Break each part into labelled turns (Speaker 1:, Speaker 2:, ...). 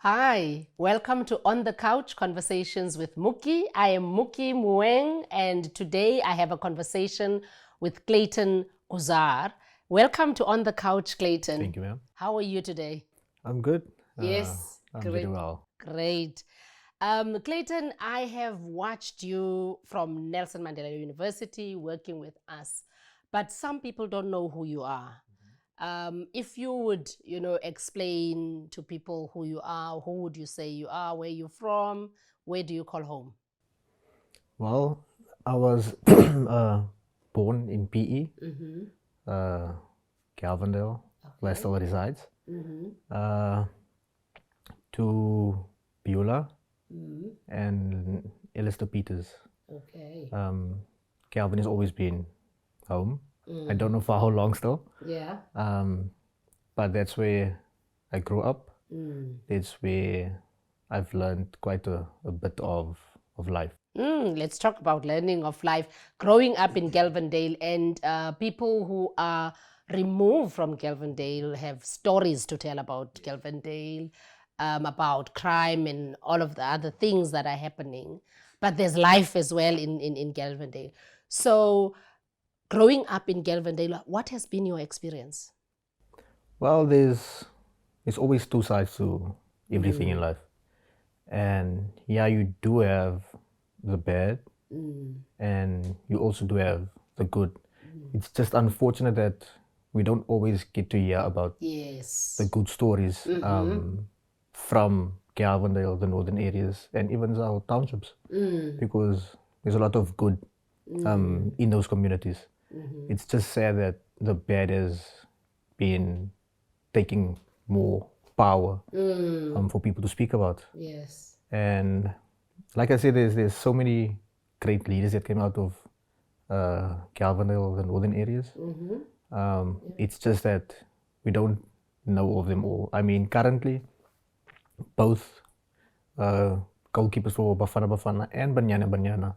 Speaker 1: Hi, welcome to On the Couch Conversations with Muki. I am Muki Mueng, and today I have a conversation with Clayton Goezaar. Welcome to On the Couch, Clayton.
Speaker 2: Thank you, ma'am.
Speaker 1: How are you today?
Speaker 2: I'm good.
Speaker 1: Yes,
Speaker 2: I'm
Speaker 1: great.
Speaker 2: very well.
Speaker 1: Great. Clayton, I have watched you from Nelson Mandela University working with us, but some people don't know who you are. If you would, explain to people who you are, who would you say you are, where you're from, where do you call home?
Speaker 2: Well, I was born in PE, Gelvandale, where I still resides, to Beulah and Ellister Peters.
Speaker 1: Okay.
Speaker 2: Calvin has always been home. I don't know for how long still,
Speaker 1: Yeah.
Speaker 2: but that's where I grew up. That's where I've learned quite a bit of life.
Speaker 1: Let's talk about learning of life. Growing up in Gelvandale, and people who are removed from Gelvandale have stories to tell about Gelvandale, about crime and all of the other things that are happening. But there's life as well in Gelvandale. So, growing up in Gelvandale, what has been your experience?
Speaker 2: Well, there's always two sides to everything in life. And yeah, you do have the bad and you also do have the good. It's just unfortunate that we don't always get to hear about
Speaker 1: Yes.
Speaker 2: the good stories from Gelvandale, the northern areas, and even our townships, because there's a lot of good in those communities. It's just sad that the bad has been taking more power for people to speak about.
Speaker 1: Yes.
Speaker 2: And like I said, there's so many great leaders that came out of Gelvandale, the northern areas. It's just that we don't know of them all. I mean, currently, both goalkeepers for Bafana Bafana and Banyana Banyana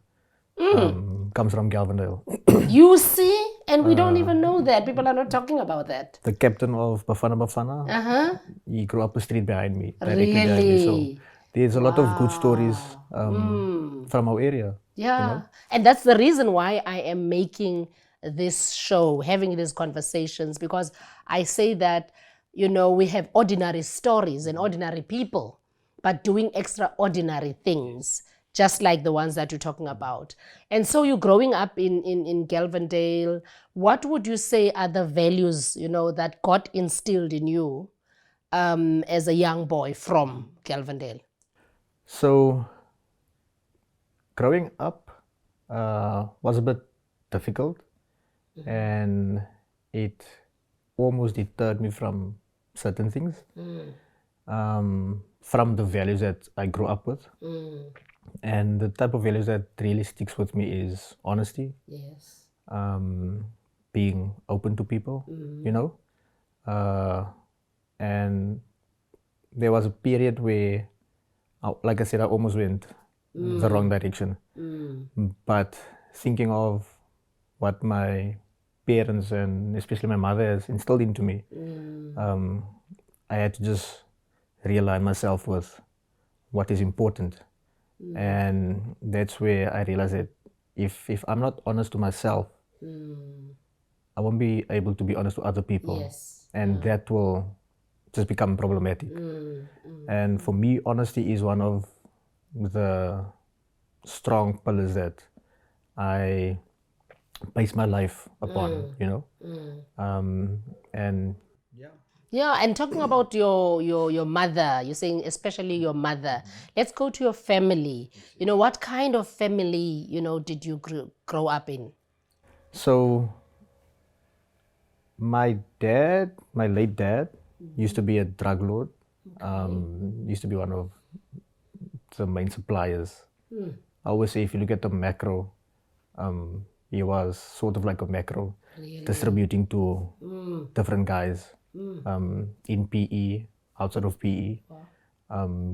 Speaker 2: comes from Gelvandale.
Speaker 1: You see? And we don't even know that. People are not talking about that.
Speaker 2: The captain of Bafana Bafana, he grew up a street behind me, directly behind me. So
Speaker 1: Really?
Speaker 2: there's a lot of good stories from our area.
Speaker 1: Yeah. And that's the reason why I am making this show, having these conversations, because I say that, we have ordinary stories and ordinary people, but doing extraordinary things, just like the ones that you're talking about. And so you're growing up in Gelvandale. What would you say are the values, that got instilled in you as a young boy from Gelvandale?
Speaker 2: So growing up was a bit difficult, and it almost deterred me from certain things, from the values that I grew up with. And the type of values that really sticks with me is honesty,
Speaker 1: Yes.
Speaker 2: being open to people, and there was a period where, like I said, I almost went the wrong direction. But thinking of what my parents and especially my mother has instilled into me, I had to just realign myself with what is important. And that's where I realized that if I'm not honest to myself, I won't be able to be honest to other people.
Speaker 1: Yes.
Speaker 2: And that will just become problematic. And for me, honesty is one of the strong pillars that I base my life upon, and
Speaker 1: Yeah, and talking about your mother, you're saying especially your mother. Let's go to your family. What kind of family, did you grow up in?
Speaker 2: so my late dad, used to be a drug lord. Used to be one of the main suppliers. I always say if you look at the macro, he was sort of like a macro, distributing to different guys in PE, outside of PE,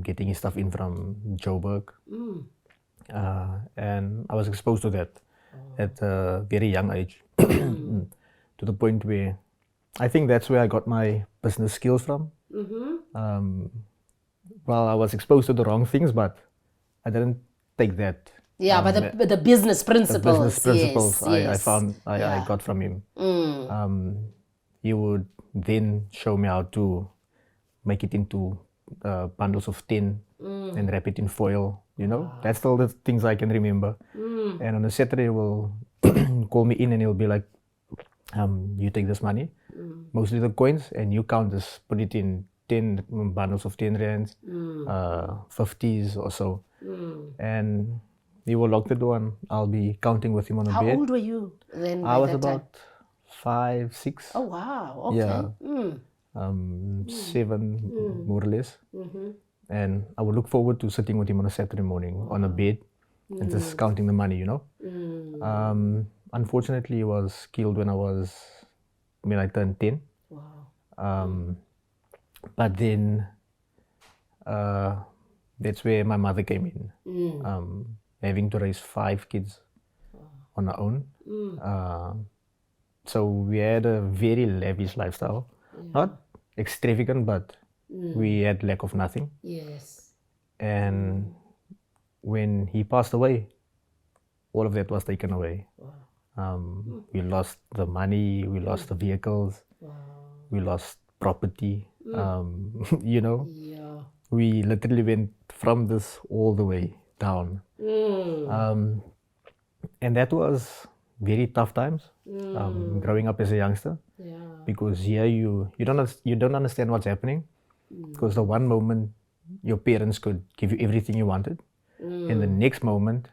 Speaker 2: getting his stuff in from Joburg. And I was exposed to that at a very young age, to the point where I think that's where I got my business skills from. well, I was exposed to the wrong things, but I didn't take that.
Speaker 1: Yeah, but the business principles.
Speaker 2: The business principles I
Speaker 1: yes.
Speaker 2: found I
Speaker 1: Yeah.
Speaker 2: got from him. He would then show me how to make it into bundles of tin and wrap it in foil. You know, that's all the things I can remember. And on a Saturday, he will call me in and he'll be like, you take this money, mostly the coins, and you count this, put it in 10 bundles of 10 rands, 50s or so. And he will lock the door and I'll be counting with him on a
Speaker 1: How
Speaker 2: bed.
Speaker 1: old were you then?
Speaker 2: I
Speaker 1: by
Speaker 2: was
Speaker 1: that time?
Speaker 2: about 5, 6.
Speaker 1: Oh wow. Okay.
Speaker 2: Yeah. 7 more or less. And I would look forward to sitting with him on a Saturday morning on a bed and just counting the money, you know. Unfortunately, he was killed when I turned 10.
Speaker 1: Wow.
Speaker 2: But then that's where my mother came in, having to raise 5 kids on her own. So we had a very lavish lifestyle, not extravagant, but we had lack of nothing.
Speaker 1: Yes.
Speaker 2: And when he passed away, all of that was taken away. We lost the money, we lost the vehicles, we lost property. You know,
Speaker 1: Yeah.
Speaker 2: we literally went from this all the way down. And that was very tough times, growing up as a youngster.
Speaker 1: Yeah.
Speaker 2: Because here you don't understand what's happening, because the one moment your parents could give you everything you wanted, and the next moment,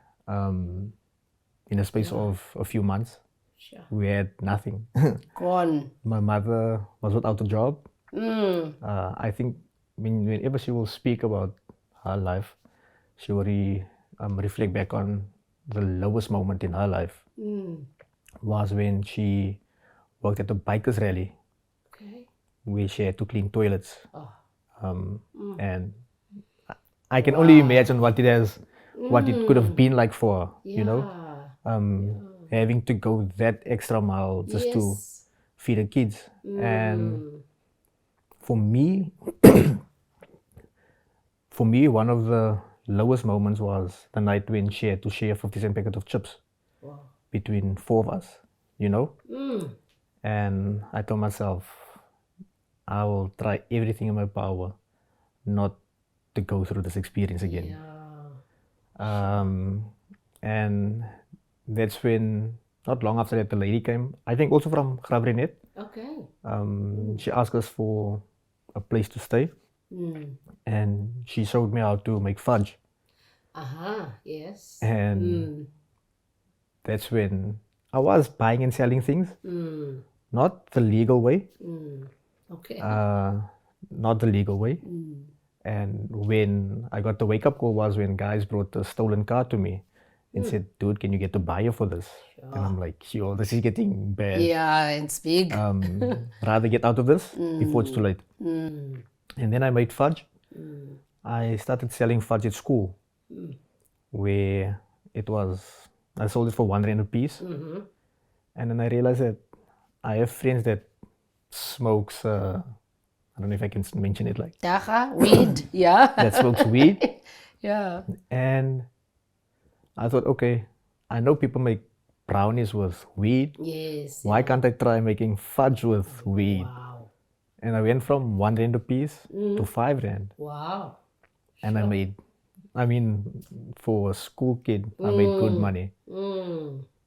Speaker 2: in a space of a few months,
Speaker 1: Sure.
Speaker 2: we had nothing.
Speaker 1: Gone.
Speaker 2: My mother was without a job. I think whenever she will speak about her life, she will reflect back on the lowest moment in her life was when she worked at a bikers rally,
Speaker 1: Okay.
Speaker 2: where she had to clean toilets.
Speaker 1: Oh.
Speaker 2: And I can only imagine what it could have been like for her,
Speaker 1: Yeah.
Speaker 2: you know, having to go that extra mile just to
Speaker 1: Yes.
Speaker 2: feed the kids. And for me, one of the lowest moments was the night when she had to share a 50-cent packet of chips
Speaker 1: Wow.
Speaker 2: between 4 of us, you know. And I told myself, I will try everything in my power not to go through this experience again.
Speaker 1: Yeah.
Speaker 2: And that's when, not long after that, the lady came, I think also from Grabrinet.
Speaker 1: Okay.
Speaker 2: She asked us for a place to stay, and she showed me how to make fudge.
Speaker 1: Yes.
Speaker 2: And that's when I was buying and selling things, not the legal way.
Speaker 1: Okay.
Speaker 2: Not the legal way. And when I got the wake-up call was when guys brought a stolen car to me and said, dude, can you get a buyer for this? And I'm like, sure, this is getting bad.
Speaker 1: Yeah, it's big.
Speaker 2: Rather get out of this before it's too late. And then I made fudge. I started selling fudge at school, where I sold it for 1 rand a piece. And then I realized that I have friends that smokes, I don't know if I can mention it, like
Speaker 1: Dacha, weed, yeah.
Speaker 2: that smokes weed.
Speaker 1: Yeah.
Speaker 2: And I thought, okay, I know people make brownies with weed.
Speaker 1: Yes.
Speaker 2: Why can't I try making fudge with weed?
Speaker 1: Wow.
Speaker 2: And I went from 1 rand a piece to 5 rand.
Speaker 1: Wow.
Speaker 2: And for a school kid, I made good money.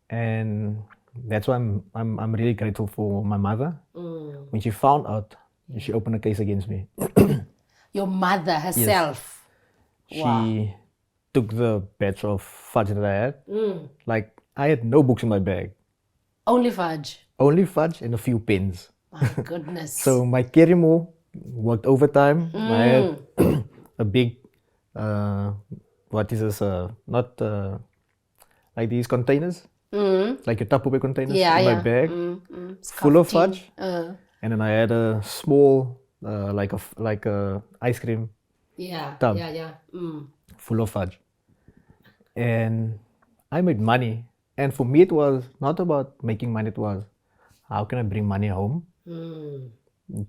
Speaker 2: And that's why I'm really grateful for my mother. When she found out, she opened a case against me.
Speaker 1: Your mother herself.
Speaker 2: She took the batch of fudge that I had. Like, I had no books in my bag.
Speaker 1: Only fudge.
Speaker 2: Only fudge and a few pens.
Speaker 1: My goodness.
Speaker 2: So my carry-mo worked overtime. I had a big, what is this? Not like these containers, like your Tupperware containers in my bag, full of fudge. And then I had a small, like a ice cream tub, full of fudge. And I made money. And for me, it was not about making money. It was, how can I bring money home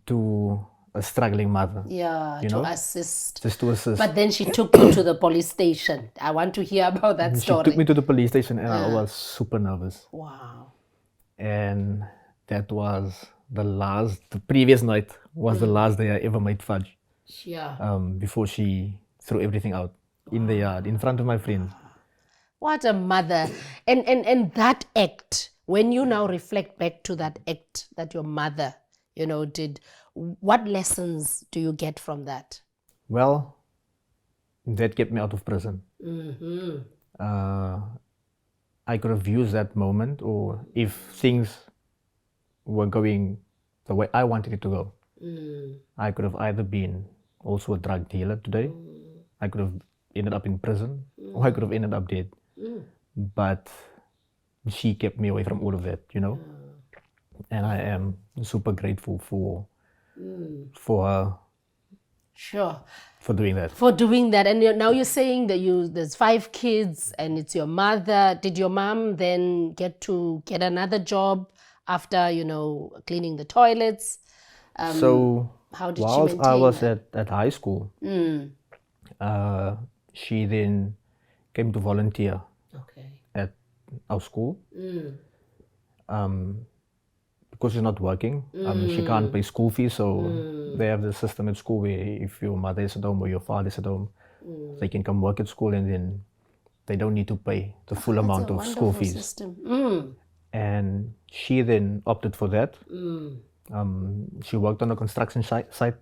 Speaker 2: to a struggling mother.
Speaker 1: Yeah,
Speaker 2: You
Speaker 1: to
Speaker 2: know?
Speaker 1: assist.
Speaker 2: Just to assist.
Speaker 1: But then she took you to the police station. I want to hear about that
Speaker 2: She
Speaker 1: story.
Speaker 2: took me to the police station and I was super nervous.
Speaker 1: Wow.
Speaker 2: And that was the previous night was the last day I ever made fudge.
Speaker 1: Yeah.
Speaker 2: Before she threw everything out in the yard in front of my friends.
Speaker 1: What a mother. And that act, when you now reflect back to that act that your mother, did, what lessons do you get from that?
Speaker 2: Well, that kept me out of prison. I could have used that moment, or if things were going the way I wanted it to go, I could have either been also a drug dealer today, I could have ended up in prison, or I could have ended up dead. But she kept me away from all of that, and I am super grateful for her.
Speaker 1: Sure.
Speaker 2: For doing that.
Speaker 1: For doing that. And now you're saying that there's 5 kids and it's your mother. Did your mom then get another job after, cleaning the toilets?
Speaker 2: So
Speaker 1: how did she
Speaker 2: whilst
Speaker 1: maintain
Speaker 2: I was
Speaker 1: that?
Speaker 2: at high school, she then came to volunteer at our school. Because she's not working, she can't pay school fees, so they have the system at school where if your mother is at home or your father is at home, they can come work at school and then they don't need to pay the full amount of school fees.
Speaker 1: System.
Speaker 2: And she then opted for that. She worked on a construction site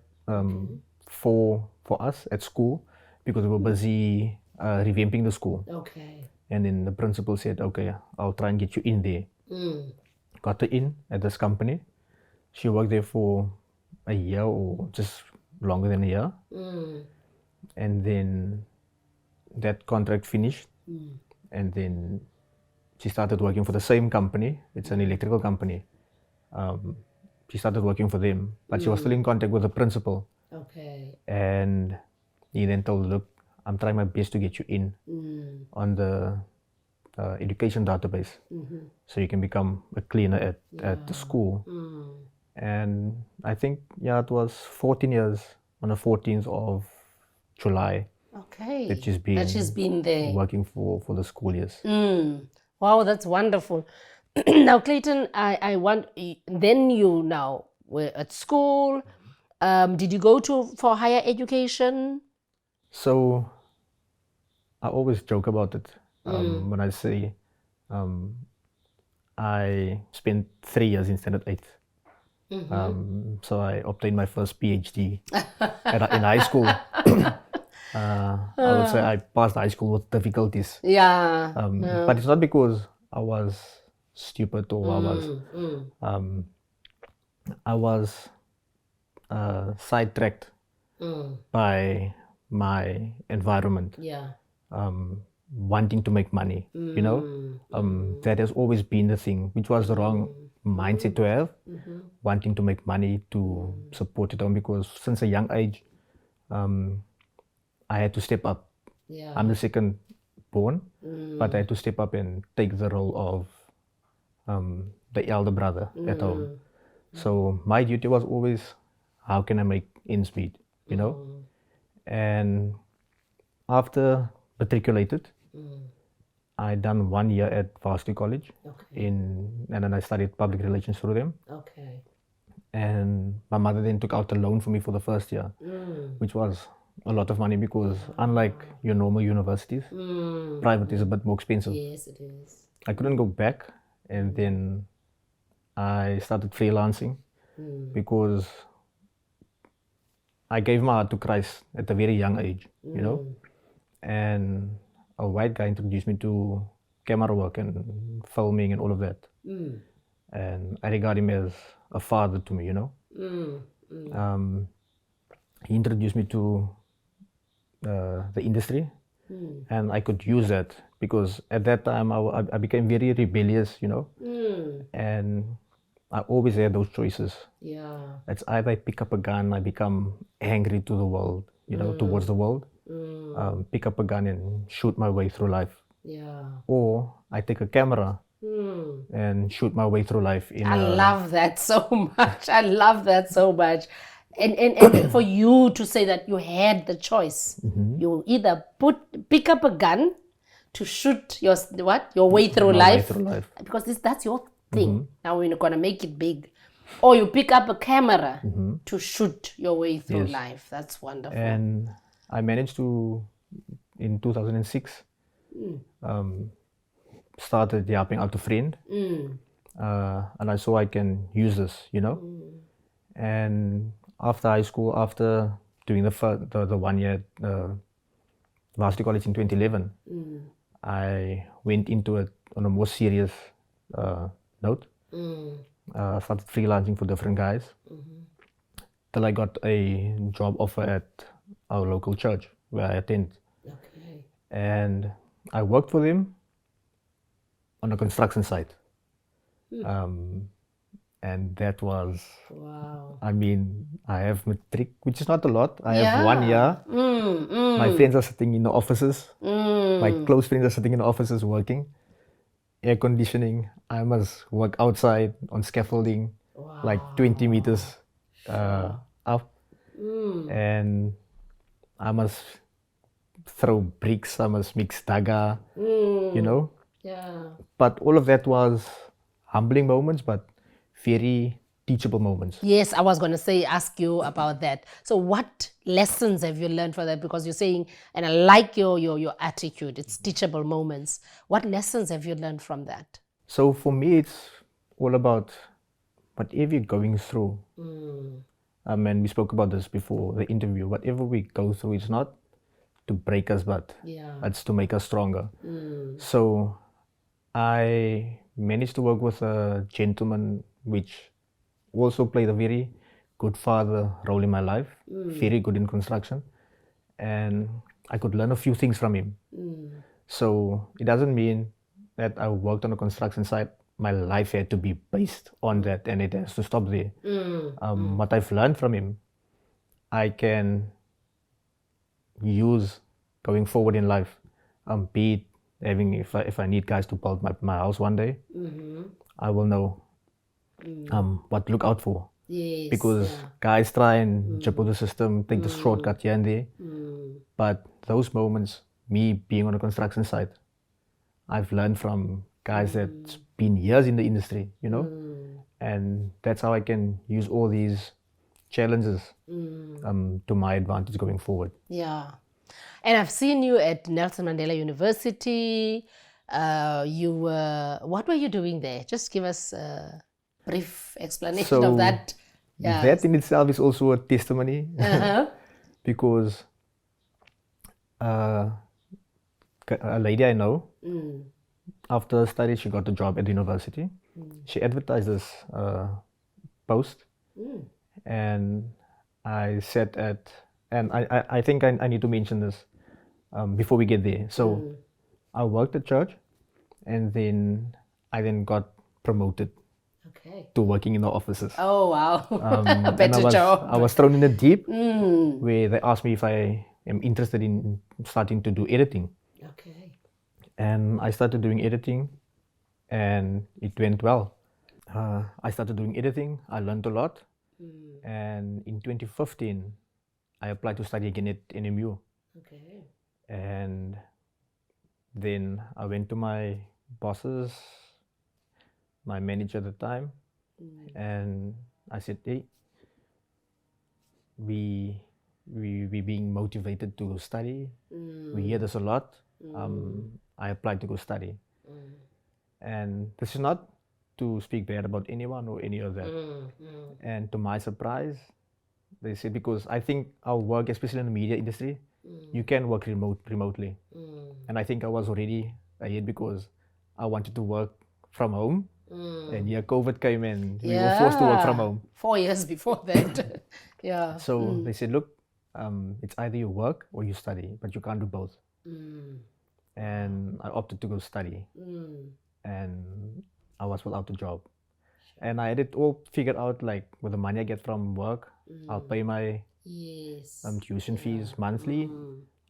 Speaker 2: for us at school because we were busy revamping the school.
Speaker 1: Okay.
Speaker 2: And then the principal said, okay, I'll try and get you in there. Got her in at this company. She worked there for a year or just longer than a year. And then that contract finished. And then she started working for the same company. It's an electrical company. She started working for them, but she was still in contact with the principal.
Speaker 1: Okay.
Speaker 2: And he then told her, look, I'm trying my best to get you in on the education database, so you can become a cleaner at the school. And I think, it was 14 years on the 14th of July.
Speaker 1: Okay.
Speaker 2: That she's been
Speaker 1: there.
Speaker 2: Working for the school, yes.
Speaker 1: Wow, that's wonderful. Now, Clayton, I want, then you now were at school. Did you go for higher education?
Speaker 2: So I always joke about it when I say I spent 3 years in standard 8. So I obtained my first PhD in high school. I would say I passed high school with difficulties.
Speaker 1: Yeah.
Speaker 2: But it's not because I was stupid or I was sidetracked by my environment.
Speaker 1: Yeah.
Speaker 2: Wanting to make money, that has always been the thing, which was the wrong mindset to have, wanting to make money to support it on, because since a young age, I had to step up.
Speaker 1: Yeah.
Speaker 2: I'm the second born, but I had to step up and take the role of the elder brother at home. So my duty was always, how can I make ends meet, And after matriculated, I done 1 year at Varsity College, and then I studied public relations through them.
Speaker 1: Okay.
Speaker 2: And my mother then took out a loan for me for the first year, which was a lot of money because unlike your normal universities, private is a bit more expensive.
Speaker 1: Yes, it is.
Speaker 2: I couldn't go back, and then I started freelancing because I gave my heart to Christ at a very young age, and a white guy introduced me to camera work and filming and all of that. And I regard him as a father to me, He introduced me to the industry, and I could use that because at that time I became very rebellious, and I always had those choices.
Speaker 1: Yeah.
Speaker 2: It's either I pick up a gun, I become angry to the world, towards the world, pick up a gun and shoot my way through life.
Speaker 1: Yeah.
Speaker 2: Or I take a camera and shoot my way through life.
Speaker 1: I love that so much. I love that so much. And for you to say that you had the choice, you either pick up a gun to shoot your way through
Speaker 2: My way
Speaker 1: life,
Speaker 2: through life.
Speaker 1: because that's your thing. Now we're gonna make it big, or you pick up a camera to shoot your way through
Speaker 2: Yes.
Speaker 1: life. That's wonderful.
Speaker 2: And I managed to, in 2006, started helping out a friend. And I saw I can use this, And after high school, after doing the 1 year varsity college in 2011, I went into it on a more serious note. Started freelancing for different guys till I got a job offer at our local church where I attend.
Speaker 1: Okay.
Speaker 2: And I worked for them on a construction site. And that was,
Speaker 1: Wow.
Speaker 2: I mean, I have matric, which is not a lot. I have 1 year. My friends are sitting in the offices. My close friends are sitting in the offices working. Air conditioning. I must work outside on scaffolding, like 20 meters up. And I must throw bricks. I must mix daga,
Speaker 1: Yeah.
Speaker 2: But all of that was humbling moments, but very teachable moments.
Speaker 1: Yes, I was going to ask you about that. So what lessons have you learned from that? Because you're saying, and I like your attitude, it's teachable moments. What lessons have you learned from that?
Speaker 2: So for me, it's all about whatever you're going through. And we spoke about this before the interview. Whatever we go through, it's not to break us, but it's to make us stronger. So I managed to work with a gentleman which also played a very good father role in my life, very good in construction, and I could learn a few things from him. So it doesn't mean that I worked on a construction site, my life had to be based on that and it has to stop there. What I've learned from him, I can use going forward in life, be it having, if I need guys to build my house one day, I will know what to look out for.
Speaker 1: Yes.
Speaker 2: Because guys try and jump on the system, take the shortcut here and there. But those moments, me being on a construction site, I've learned from guys that's been years in the industry, and that's how I can use all these challenges to my advantage going forward.
Speaker 1: Yeah. And I've seen you at Nelson Mandela University. What were you doing there? Just give us a brief explanation of that.
Speaker 2: That in itself is also a testimony because a lady I know, after study, she got a job at the university. She advertised this post, and I said and I think I need to mention this before we get there. So I worked at church, and then I got promoted to working in the offices.
Speaker 1: Oh, wow.
Speaker 2: Better job. I was thrown in the deep where they asked me if I am interested in starting to do editing.
Speaker 1: Okay.
Speaker 2: And I started doing editing, and it went well. I started doing editing. I learned a lot. And in 2015, I applied to study again at NMU.
Speaker 1: Okay.
Speaker 2: And then I went to my bosses, my manager at the time, and I said, hey, we being motivated to study. We hear this a lot. I applied to go study. And this is not to speak bad about anyone or any of that. And to my surprise, they said, because I think our work, especially in the media industry, you can work remotely. And I think I was already ahead because I wanted to work from home. And COVID came and we were forced to work from home.
Speaker 1: 4 years before that.
Speaker 2: So they said, look, it's either you work or you study, but you can't do both. And I opted to go study. And I was without a job. And I had it all figured out, like with the money I get from work, I'll pay my tuition fees monthly.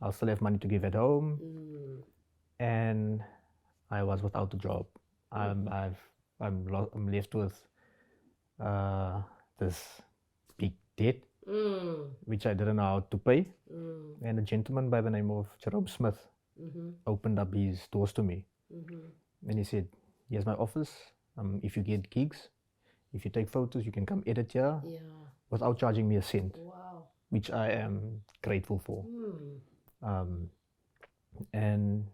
Speaker 2: I'll still have money to give at home. And I was without a job. I'm left with this big debt which I didn't know how to pay. And a gentleman by the name of Jerome Smith opened up his doors to me. And he said, here's my office. If you get gigs, if you take photos, you can come edit here without charging me a cent, which I am grateful for. And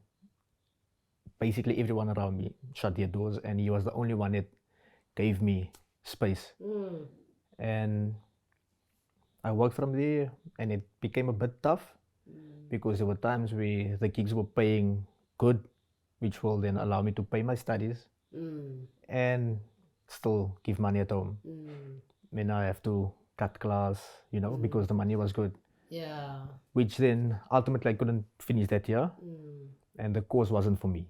Speaker 2: basically everyone around me shut their doors, and he was the only one that gave me space. And I worked from there, and it became a bit tough because there were times where the gigs were paying good, which will then allow me to pay my studies and still give money at home. Then I have to cut class, because the money was good.
Speaker 1: Yeah.
Speaker 2: Which then ultimately I couldn't finish that year, and the course wasn't for me.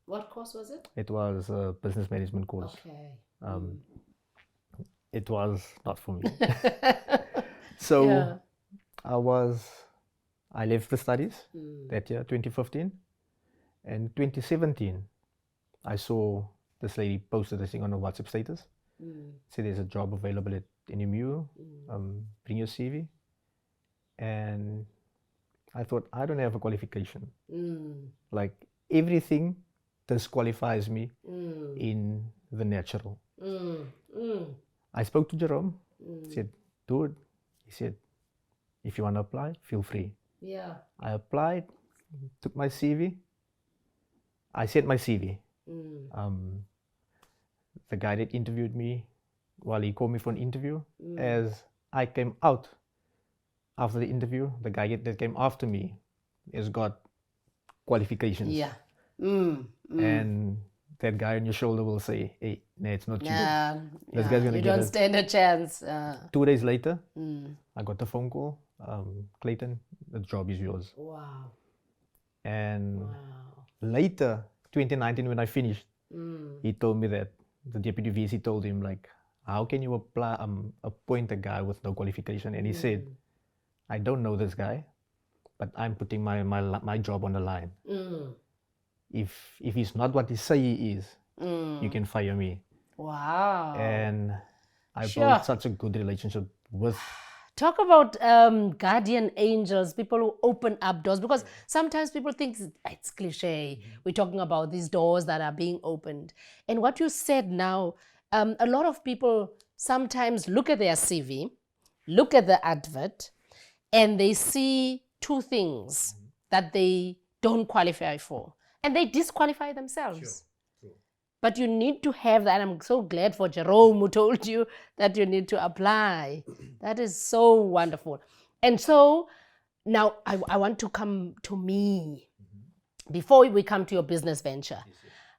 Speaker 1: What course was it?
Speaker 2: It was a business management course.
Speaker 1: Okay.
Speaker 2: It was not for me. So I left the studies that year, 2015. And 2017, I saw this lady posted this thing on her WhatsApp status. Said there's a job available at NMU. Bring your CV. And I thought, I don't have a qualification. Like everything disqualifies me in the natural. I spoke to Jerome. Said, dude, he said, if you want to apply, feel free.
Speaker 1: Yeah.
Speaker 2: I applied, took my CV. I sent my CV. The guy that interviewed me, he called me for an interview. As I came out after the interview, the guy that came after me has got qualifications.
Speaker 1: Yeah.
Speaker 2: And that guy on your shoulder will say, hey, no, it's not you. This guy's gonna
Speaker 1: you
Speaker 2: get
Speaker 1: don't
Speaker 2: it.
Speaker 1: stand a chance.
Speaker 2: 2 days later, I got the phone call. Clayton, the job is yours.
Speaker 1: Wow.
Speaker 2: And later, 2019, when I finished, he told me that the deputy VC told him, like, how can you appoint a guy with no qualification? And he said, I don't know this guy, but I'm putting my job on the line. If he's not what he say he is, you can fire me.
Speaker 1: Wow.
Speaker 2: And I built such a good relationship with.
Speaker 1: Talk about guardian angels, people who open up doors, because sometimes people think it's cliche. We're talking about these doors that are being opened. And what you said now, a lot of people sometimes look at their CV, look at the advert, and they see two things that they don't qualify for, and they disqualify themselves. But you need to have that. I'm so glad for Jerome who told you that you need to apply. That is so wonderful. And so now I want to come to me. Before we come to your business venture,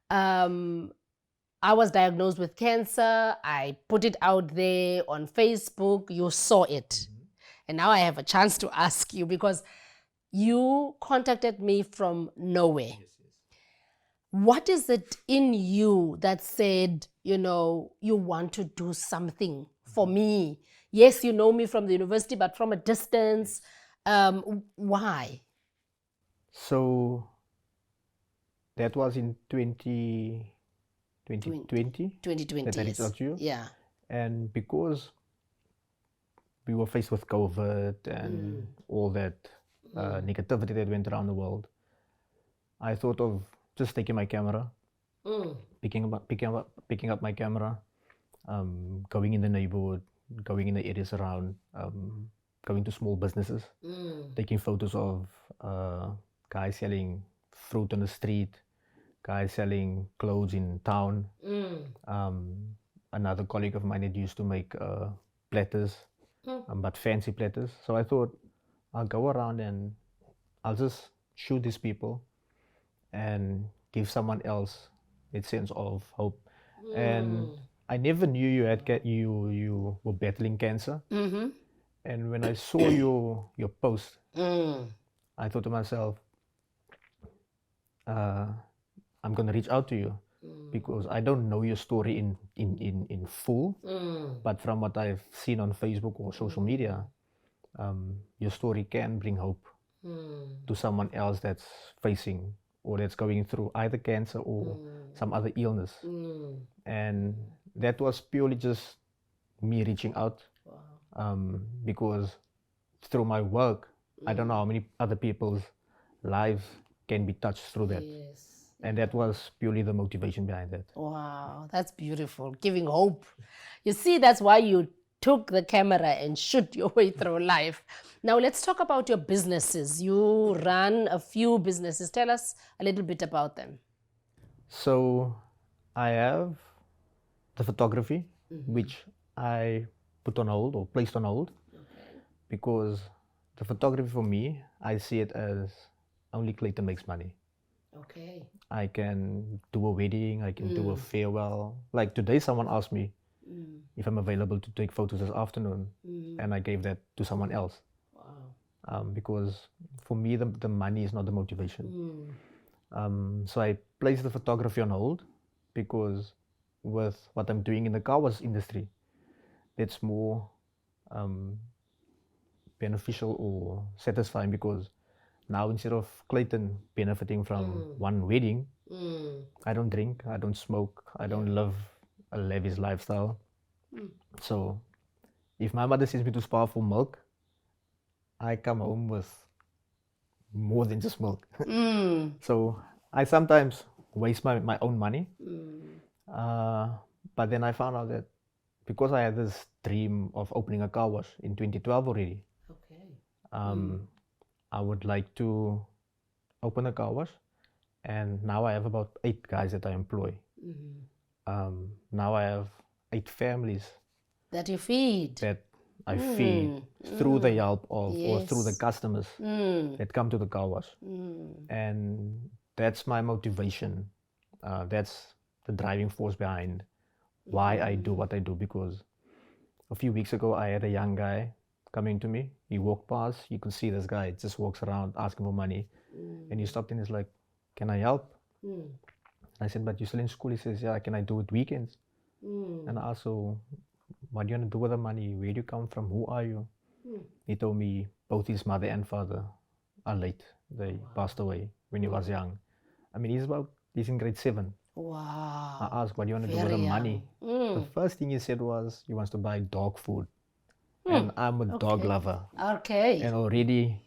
Speaker 1: I was diagnosed with cancer. I put it out there on Facebook. You saw it. And now I have a chance to ask you, because you contacted me from nowhere. What is it in you that said, you want to do something for me? Yes, you know me from the university, but from a distance. Why?
Speaker 2: So that was in 2020
Speaker 1: 2020,
Speaker 2: that I reached out to you.
Speaker 1: Yeah.
Speaker 2: And because we were faced with COVID and all that negativity that went around the world, I thought of just taking my camera, picking up my camera, going in the neighborhood, going in the areas around, going to small businesses, taking photos of guys selling fruit on the street, guys selling clothes in town. Another colleague of mine that used to make platters, but fancy platters. So I thought I'll go around and I'll just shoot these people and give someone else a sense of hope. And I never knew you were battling cancer. And when I saw your post, I thought to myself, I'm gonna reach out to you because I don't know your story in full, but from what I've seen on Facebook or social media, your story can bring hope to someone else that's facing or that's going through either cancer or some other illness. And that was purely just me reaching out because through my work, I don't know how many other people's lives can be touched through that.
Speaker 1: Yes.
Speaker 2: And that was purely the motivation behind it.
Speaker 1: Wow, that's beautiful. Giving hope. You see, that's why you took the camera and shoot your way through life. Now, let's talk about your businesses. You run a few businesses. Tell us a little bit about them.
Speaker 2: So I have the photography, which I put on hold or placed on hold, because the photography for me, I see it as only Clayton makes money.
Speaker 1: Okay.
Speaker 2: I can do a wedding, I can do a farewell. Like today, someone asked me if I'm available to take photos this afternoon, and I gave that to someone else.
Speaker 1: Wow.
Speaker 2: Because for me, the money is not the motivation. So I placed the photography on hold because with what I'm doing in the car wash industry, it's more beneficial or satisfying, because now instead of Clayton benefiting from one wedding, I don't drink, I don't smoke, I don't live a lavish lifestyle. So if my mother sends me to Spa for milk, I come home with more than just milk. So I sometimes waste my own money. But then I found out that because I had this dream of opening a car wash in 2012 already,
Speaker 1: Okay.
Speaker 2: I would like to open a car wash, and now I have about 8 guys that I employ. Now I have 8 families
Speaker 1: That you feed.
Speaker 2: that I feed through the help of or through the
Speaker 1: Yes.
Speaker 2: customers that come to the car wash. And that's my motivation. That's the driving force behind why I do what I do, because a few weeks ago I had a young guy coming to me. He walked past, you could see this guy just walks around asking for money, and he stopped and he's like, "Can I help?" I said, "But you're still in school." He says, "Yeah, can I do it weekends?" And I asked, "So what do you want to do with the money? Where do you come from? Who are you?" He told me both his mother and father are late. They passed away when he was young. I mean, he's in grade 7. I
Speaker 1: Wow.
Speaker 2: asked, "What do you want to do with the
Speaker 1: Very
Speaker 2: money?" The first thing he said was he wants to buy dog food. And I'm a dog lover.
Speaker 1: Okay.
Speaker 2: And already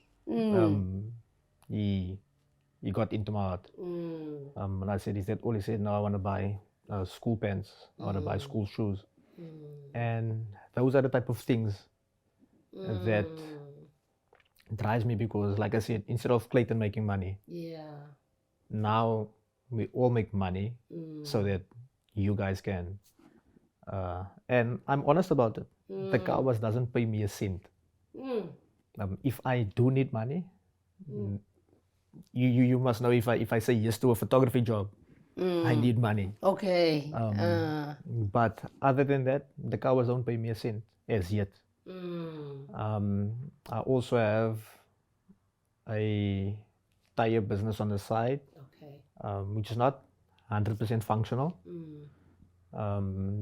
Speaker 2: he got into my heart. And I said, "Is that all?" He said, "No, I want to buy school pants. I want to buy school shoes." And those are the type of things that drives me, because like I said, instead of Clayton making money,
Speaker 1: Yeah.
Speaker 2: now we all make money so that you guys can. And I'm honest about it. The car wash doesn't pay me a cent. If I do need money, you must know, if I say yes to a photography job, I need money.
Speaker 1: Okay.
Speaker 2: But other than that, the car wash don't pay me a cent as yet. I also have a tire business on the side,
Speaker 1: Okay.
Speaker 2: which is not 100% functional.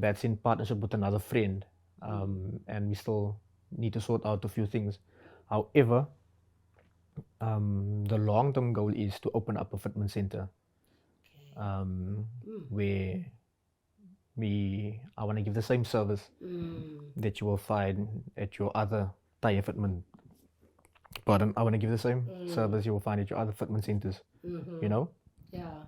Speaker 2: That's in partnership with another friend, and we still need to sort out a few things. However, the long-term goal is to open up a fitment center, where I want to give the same service that you will find at your other tire fitment. Pardon, I want to give the same service you will find at your other fitment centers. You know,
Speaker 1: Yeah.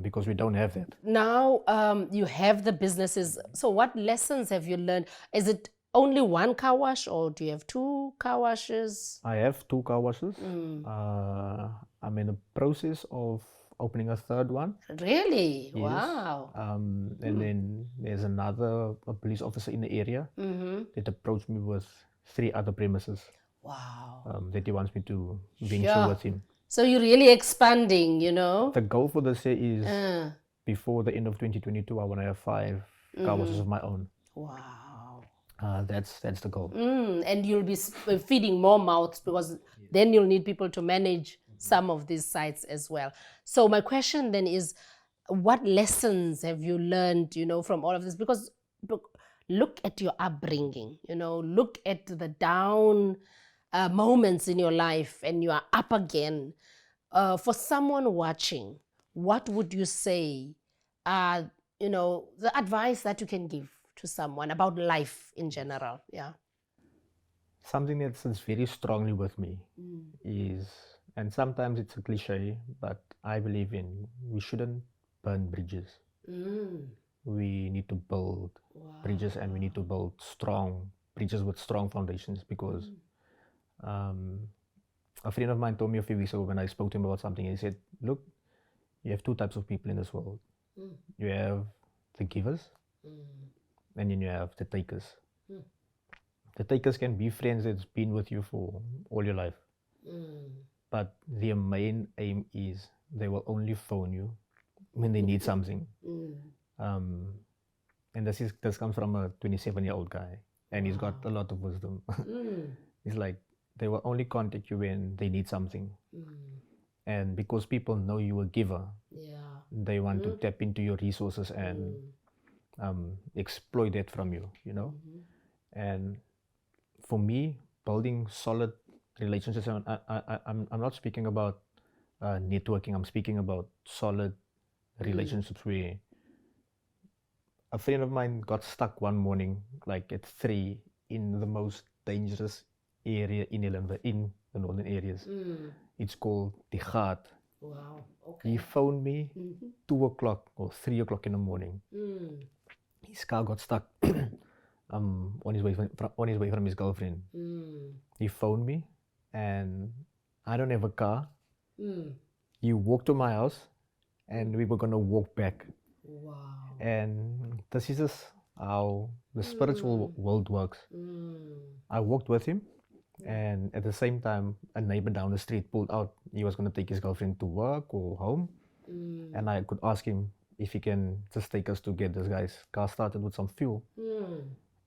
Speaker 2: because we don't have that.
Speaker 1: Now you have the businesses. So what lessons have you learned? Is it only one car wash, or do you have 2 car washes?
Speaker 2: I have 2 car washes. I'm in the process of opening a third one.
Speaker 1: Really?
Speaker 2: Yes.
Speaker 1: Wow.
Speaker 2: And then there's a police officer in the area that approached me with 3 other premises
Speaker 1: Wow.
Speaker 2: that he wants me to venture
Speaker 1: Yeah.
Speaker 2: with him.
Speaker 1: So you're really expanding, you know?
Speaker 2: The goal for this year is before the end of 2022, I want to have 5 car washes of my own.
Speaker 1: Wow.
Speaker 2: That's the goal.
Speaker 1: And you'll be feeding more mouths, because then you'll need people to manage some of these sites as well. So my question then is, what lessons have you learned, you know, from all of this? Because look at your upbringing, you know, look at the down moments in your life, and you are up again. For someone watching, what would you say are, you know, the advice that you can give to someone about life in general? Yeah.
Speaker 2: something that sits very strongly with me is, and sometimes it's a cliche, but I believe in we shouldn't burn bridges. We need to build bridges, and we need to build strong bridges with strong foundations, because a friend of mine told me a few weeks ago when I spoke to him about something, he said, look, you have two types of people in this world. You have the givers, and then you have the takers. The takers can be friends that's been with you for all your life. But their main aim is they will only phone you when they need something. And this comes from a 27-year-old guy, and he's got a lot of wisdom. He's like, they will only contact you when they need something. And because people know you're a giver, they want to tap into your resources and exploit that from you, you know. And for me, building solid relationships, I'm not speaking about networking, I'm speaking about solid relationships where a friend of mine got stuck one morning, like at 3, in the most dangerous area in the northern areas. It's called the Ghat.
Speaker 1: Wow. Okay.
Speaker 2: He phoned me 2 o'clock or 3 o'clock in the morning. His car got stuck on his way from his girlfriend. He phoned me, and I don't have a car. He walked to my house, and we were gonna walk back.
Speaker 1: Wow.
Speaker 2: And this is just how the spiritual world works. I walked with him, and at the same time, a neighbor down the street pulled out. He was going to take his girlfriend to work or home, and I could ask him if he can just take us to get this guy's car started with some fuel.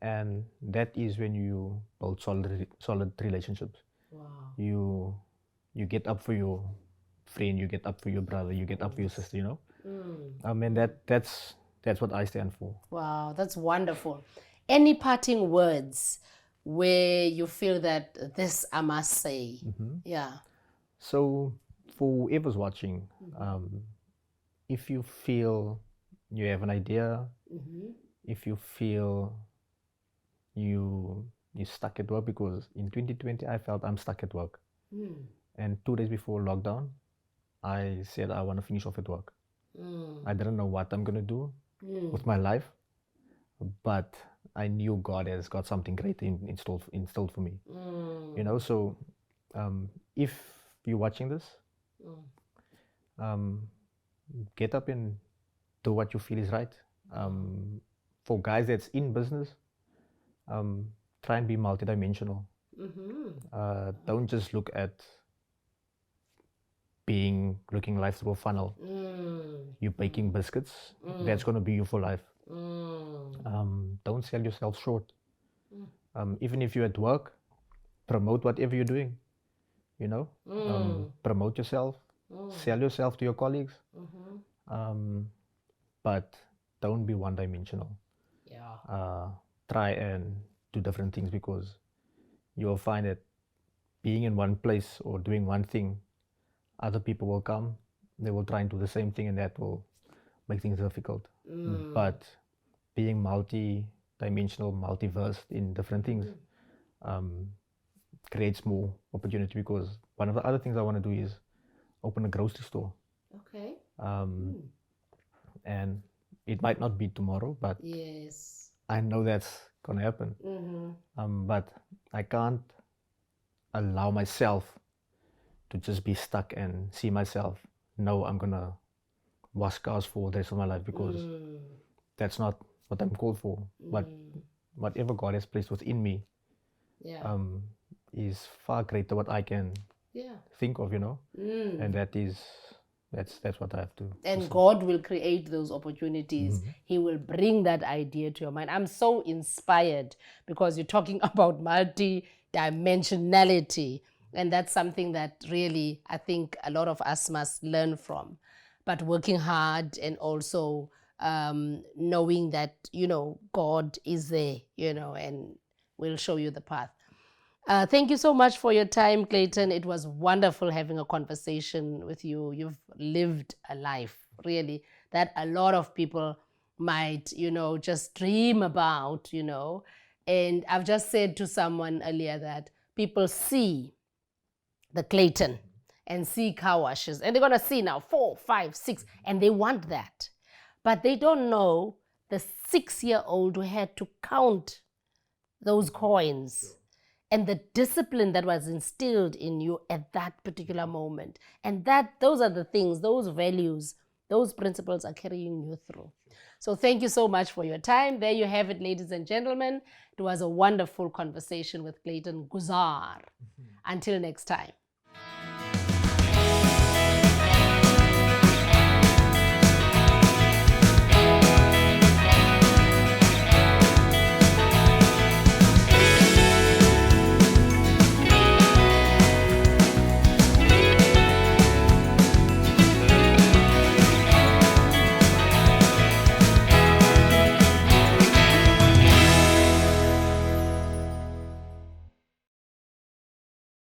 Speaker 2: And that is when you build solid relationships.
Speaker 1: Wow.
Speaker 2: You get up for your friend, you get up for your brother, you get up for your sister, you know. And that's what I stand for.
Speaker 1: Wow, that's wonderful. Any parting words where you feel that this I must say? Yeah.
Speaker 2: So for whoever's watching, if you feel you have an idea, if you feel you're stuck at work, because in 2020 I felt I'm stuck at work. And 2 days before lockdown, I said I want to finish off at work. I didn't know what I'm going to do with my life, but I knew God has got something great installed for me. You know, so if you're watching this, get up and do what you feel is right. For guys that's in business, try and be multidimensional. Don't just look at looking life through a funnel. You're baking biscuits, that's going to be you for life. Don't sell yourself short. Even if you're at work, promote whatever you're doing, you know. Promote yourself, sell yourself to your colleagues, but don't be one-dimensional. Try and do different things, because you'll find that being in one place or doing one thing, other people will come, they will try and do the same thing, and that will make things difficult. But being multi-dimensional, multiverse in different things creates more opportunity, because one of the other things I want to do is open a grocery store.
Speaker 1: Okay.
Speaker 2: And it might not be tomorrow, but
Speaker 1: Yes.
Speaker 2: I know that's going to happen. But I can't allow myself to just be stuck and see myself, no, I'm going to wash cars for the rest of my life, because that's not what I'm called for. But whatever God has placed within me is far greater what I can think of, you know. And that's what I have to.
Speaker 1: And God will create those opportunities. He will bring that idea to your mind. I'm so inspired, because you're talking about multi-dimensionality. And that's something that really I think a lot of us must learn from. But working hard, and also knowing that, you know, God is there, you know, and will show you the path. Thank you so much for your time, Clayton. It was wonderful having a conversation with you. You've lived a life, really, that a lot of people might, you know, just dream about, you know. And I've just said to someone earlier that people see the Clayton and see car washes, and they're going to see now 4, 5, 6, and they want that. But they don't know the 6-year-old who had to count those coins and the discipline that was instilled in you at that particular moment. And those are the things, those values, those principles are carrying you through. So thank you so much for your time. There you have it, ladies and gentlemen. It was a wonderful conversation with Clayton Goezaar. Until next time.